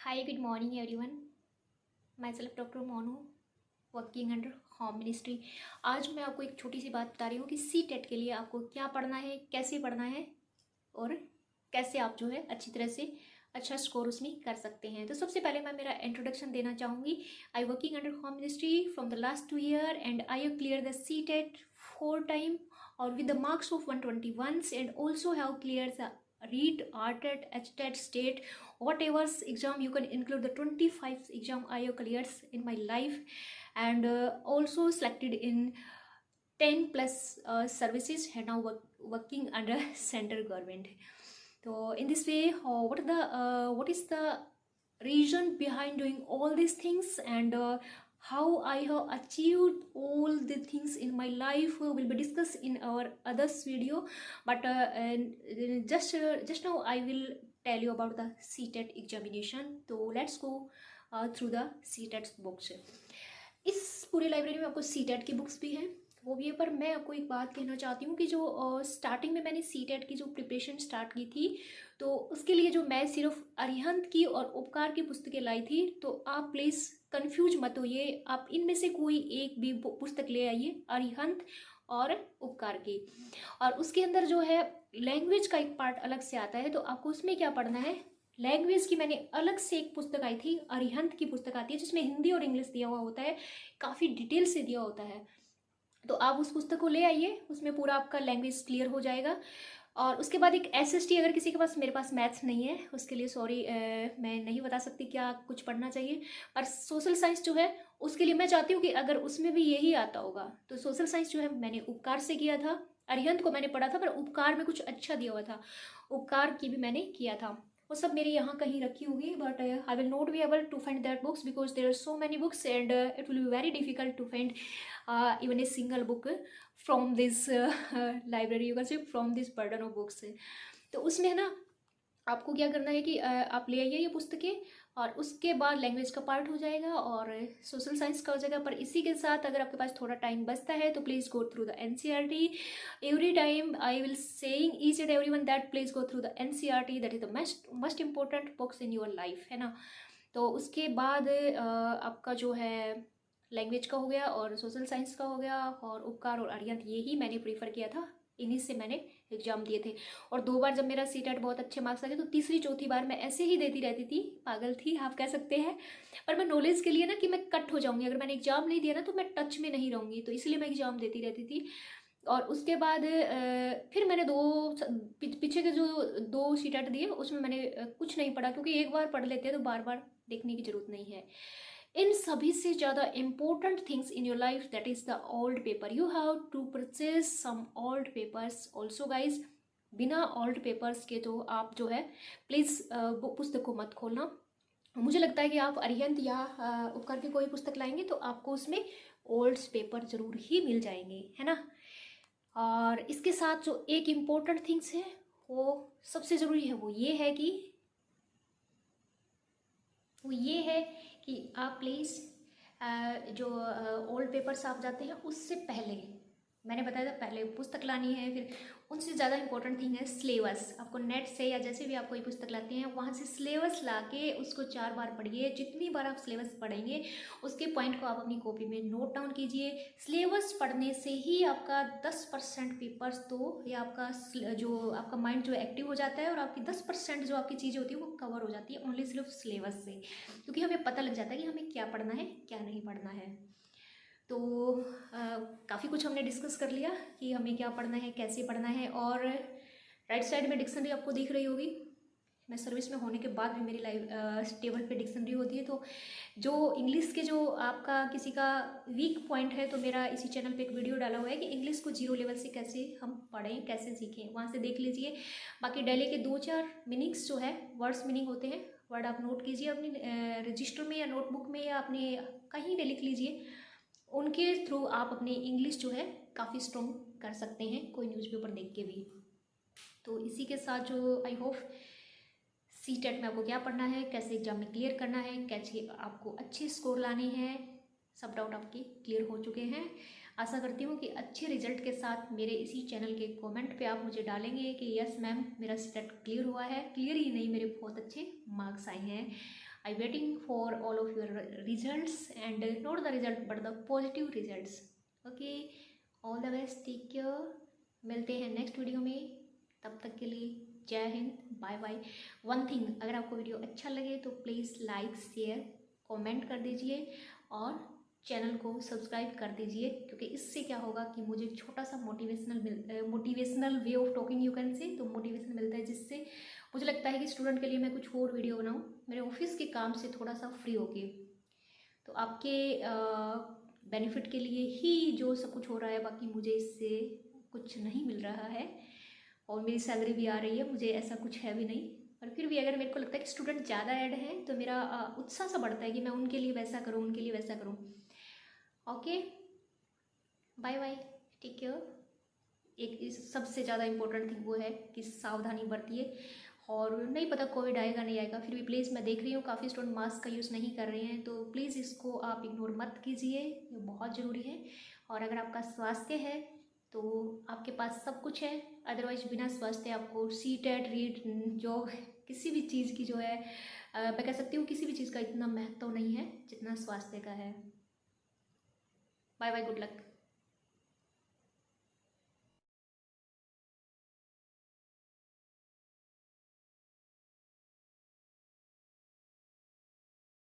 Hi, good morning everyone. Myself Dr. Monu, working under home ministry. आज मैं आपको एक छोटी सी बात बता रही हूँ कि सी टेट के लिए आपको क्या पढ़ना है, कैसे पढ़ना है और कैसे आप जो है अच्छी तरह से अच्छा स्कोर उसमें कर सकते हैं। तो सबसे पहले मैं मेरा इंट्रोडक्शन देना चाहूँगी। I working under home ministry from the last 2 year and I have clear the CTET 4 time और with the marks of 121 and also have cleared the read RTET HTET state whatever exam you can include the 25 exam I have cleared in my life and also selected in 10 plus services and now working under central government. So in this way, what is the reason behind doing all these things and how I have achieved all the things in my life will be discussed in our others video. But just now I will tell you about the CTET examination. So let's go through the CTET books. इस पूरी library में आपको CTET की books भी हैं, वो भी है। पर मैं आपको एक बात कहना चाहती हूँ कि जो स्टार्टिंग में मैंने CTET की जो प्रिपरेशन स्टार्ट की थी, तो उसके लिए जो मैं सिर्फ अरिहंत की और उपकार की पुस्तकें लाई थी, तो आप प्लीज़ कंफ्यूज मत होइए। आप इनमें से कोई एक भी पुस्तक ले आइए, अरिहंत और उपकार की। और उसके अंदर जो है लैंग्वेज का एक पार्ट अलग से आता है, तो आपको उसमें क्या पढ़ना है। लैंग्वेज की मैंने अलग से एक पुस्तक आई थी, अरिहंत की पुस्तक आती है जिसमें हिंदी और इंग्लिश दिया हुआ होता है, काफ़ी डिटेल से दिया होता है। तो आप उस पुस्तक को ले आइए, उसमें पूरा आपका लैंग्वेज क्लियर हो जाएगा। और उसके बाद एक SST, अगर किसी के पास, मेरे पास मैथ्स नहीं है उसके लिए सॉरी, मैं नहीं बता सकती क्या कुछ पढ़ना चाहिए। पर सोशल साइंस जो है उसके लिए मैं चाहती हूँ कि अगर उसमें भी यही आता होगा, तो सोशल साइंस जो है मैंने उपकार से किया था। अरिहंत को मैंने पढ़ा था पर उपकार में कुछ अच्छा दिया हुआ था, उपकार की भी मैंने किया था। वो सब मेरी यहाँ कहीं रखी होगी, but I will not be able to find that books because there are so many books and it will be very difficult to find even a single book from this library, you can say from this burden of books। तो उसमें है ना, आपको क्या करना है कि आप ले आइए ये पुस्तकें और उसके बाद लैंग्वेज का पार्ट हो जाएगा और सोशल साइंस का हो जाएगा। पर इसी के साथ अगर आपके पास थोड़ा टाइम बचता है तो please go through the NCERT। Every time I will saying each and every one that please go through the NCERT, that is the most important books in your life, है ना। तो उसके बाद आपका जो है लैंग्वेज का हो गया और सोशल साइंस का हो गया और उपकार और अरिहंत, ये ही मैंने प्रीफर किया था, इन्हीं से मैंने एग्जाम दिए थे। और 2 बार जब मेरा CTET बहुत अच्छे मार्क्स आ गए, तो तीसरी चौथी बार मैं ऐसे ही देती रहती थी, पागल थी आप कह सकते हैं। पर मैं नॉलेज के लिए ना कि मैं कट हो जाऊंगी, अगर मैंने एग्जाम नहीं दिया ना तो मैं टच में नहीं रहूँगी, तो इसलिए मैं एग्जाम देती रहती थी। और उसके बाद फिर मैंने पीछे के जो 2 CTET दिए उसमें मैंने कुछ नहीं पढ़ा, क्योंकि एक बार पढ़ लेते हैं तो बार बार देखने की जरूरत नहीं है। इन सभी से ज़्यादा important things in your life, that is the old paper. You have to purchase some old papers also guys. बिना ओल्ड पेपर्स के तो आप जो है प्लीज़ पुस्तक को मत खोलना। मुझे लगता है कि आप अरिहंत या उपकार की कोई पुस्तक लाएंगे तो आपको उसमें ओल्ड पेपर जरूर ही मिल जाएंगे, है ना। और इसके साथ जो एक इम्पोर्टेंट थिंग्स है, वो सबसे ज़रूरी है, वो ये है कि आप प्लीज़ जो ओल्ड पेपर्स आप जाते हैं उससे पहले, मैंने बताया था पहले पुस्तक लानी है। फिर उनसे ज़्यादा इंपॉर्टेंट थिंग है सिलेबस। आपको नेट से या जैसे भी आप कोई पुस्तक लाते हैं वहाँ से सिलेबस ला के उसको 4 बार पढ़िए। जितनी बार आप सिलेबस पढ़ेंगे उसके पॉइंट को आप अपनी कॉपी में नोट डाउन कीजिए। सिलेबस पढ़ने से ही आपका 10% पेपर्स तो, या आपका जो आपका माइंड जो एक्टिव हो जाता है और आपकी 10% जो आपकी चीज़ें होती है वो कवर हो जाती है ओनली सिर्फ सिलेबस से, क्योंकि हमें पता लग जाता है कि हमें क्या पढ़ना है क्या नहीं पढ़ना है। तो काफ़ी कुछ हमने डिस्कस कर लिया कि हमें क्या पढ़ना है, कैसे पढ़ना है। और राइट साइड में डिक्शनरी आपको दिख रही होगी। मैं सर्विस में होने के बाद भी मेरी लाइव टेबल पे डिक्शनरी होती है। तो जो इंग्लिश के जो आपका किसी का वीक पॉइंट है, तो मेरा इसी चैनल पे एक वीडियो डाला हुआ है कि इंग्लिश को 0 लेवल से कैसे हम पढ़ें, कैसे सीखें, वहाँ से देख लीजिए। बाकी डेली के 2-4 मीनिंग्स जो है, वर्ड्स मीनिंग होते हैं, वर्ड आप नोट कीजिए अपनी रजिस्टर में या नोटबुक में या अपने कहीं पे लिख लीजिए। उनके थ्रू आप अपनी इंग्लिश जो है काफ़ी स्ट्रॉन्ग कर सकते हैं, कोई न्यूज़पेपर देख के भी। तो इसी के साथ जो आई होप CTET में आपको क्या पढ़ना है, कैसे एग्जाम में क्लियर करना है, कैसे आपको अच्छे स्कोर लाने हैं, सब डाउट आपके क्लियर हो चुके हैं। आशा करती हूँ कि अच्छे रिजल्ट के साथ मेरे इसी चैनल के कमेंट पे आप मुझे डालेंगे कि यस मैम मेरा CTET क्लियर हुआ है। क्लियर ही नहीं, मेरे बहुत अच्छे मार्क्स आए हैं। I waiting for all of your results, and not the result but the positive results. Okay, all the best, take care. मिलते हैं नेक्स्ट वीडियो में, तब तक के लिए जय हिंद, बाय बाय। वन थिंग, अगर आपको वीडियो अच्छा लगे तो प्लीज़ लाइक शेयर कमेंट कर दीजिए और चैनल को सब्सक्राइब कर दीजिए, क्योंकि इससे क्या होगा कि मुझे छोटा सा motivational way of talking you can say, तो मोटिवेशन मिलता है, जिससे मुझे लगता है कि स्टूडेंट के लिए मैं कुछ और वीडियो बनाऊं मेरे ऑफिस के काम से थोड़ा सा फ्री होके। तो आपके बेनिफिट के लिए ही जो सब कुछ हो रहा है, बाकी मुझे इससे कुछ नहीं मिल रहा है और मेरी सैलरी भी आ रही है, मुझे ऐसा कुछ है भी नहीं। पर फिर भी अगर मेरे को लगता है कि स्टूडेंट ज़्यादा ऐड हैं तो मेरा उत्साह सा बढ़ता है कि मैं उनके लिए वैसा करूँ, उनके लिए वैसा करूँ। Okay, bye bye, take care. एक इस सबसे ज़्यादा इम्पोर्टेंट थिंग वो है कि सावधानी बरतिए, और नहीं पता कोविड आएगा नहीं आएगा, फिर भी प्लीज़ मैं देख रही हूँ काफ़ी स्टूडेंट मास्क का यूज़ नहीं कर रहे हैं, तो प्लीज़ इसको आप इग्नोर मत कीजिए, ये बहुत ज़रूरी है। और अगर आपका स्वास्थ्य है तो आपके पास सब कुछ है, अदरवाइज बिना स्वास्थ्य आपको सीटेट रीट जॉब किसी भी चीज़ की जो है मैं कह सकती हूँ किसी भी चीज़ का इतना महत्व नहीं है जितना स्वास्थ्य का है। Bye bye, good luck.